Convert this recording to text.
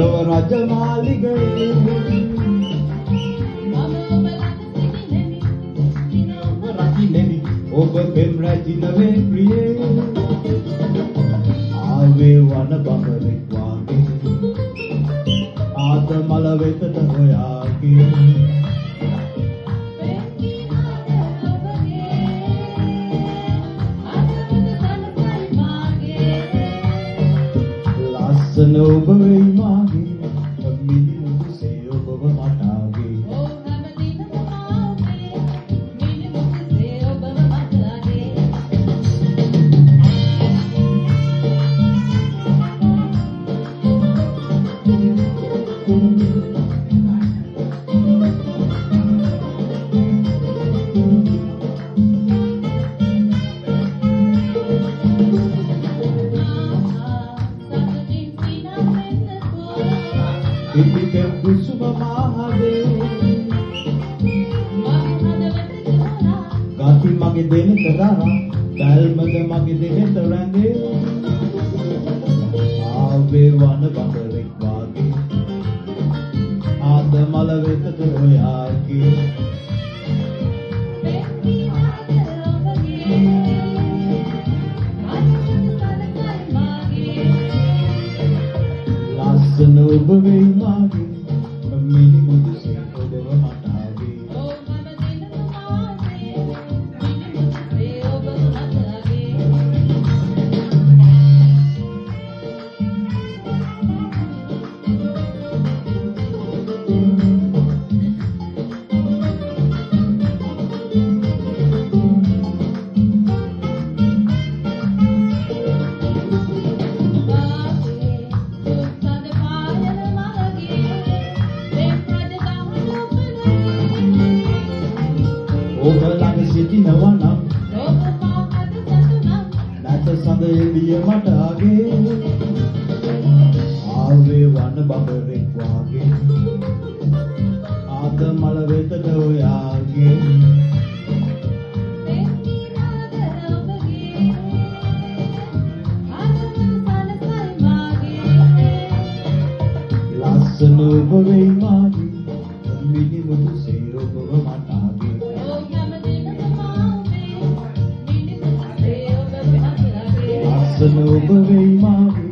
පොළොව රජ මාලිගයේ ඔබ පෙම් රැජිනවේ ප්‍රියේ ආවේ වන බඹරෙක් වාගේ ආත මල වෙතට හොයාගේ ලස්සන ඔබ වෙයි මාගේ මිනිමුසේ ඔබව මටාගේ ඉතිකම් කුසුම මහදේ ගති මගේ දෙනක දරා බැල්මද මගේ දෙනට රැඳේ ආවේ වන බඹරෙක් වාගේ ආද මල වෙතට හොයාගේ ලස්සන ඔබ වෙයි මාගේ මිනිමුසේ ඔබව මටාගේ ඔබ ළඟ සිටිනවා නම් නැත සඳ එළිය මට ආගේ ආවේ වන බඹරෙක් වාගේ ආද මල වෙතට ඔයාගේ ලස්සන ඔබ වෙයි මාගේ මිනිමුසේ ඔබව මටාගේ ලස්සන ඔබ වෙයි මාගේ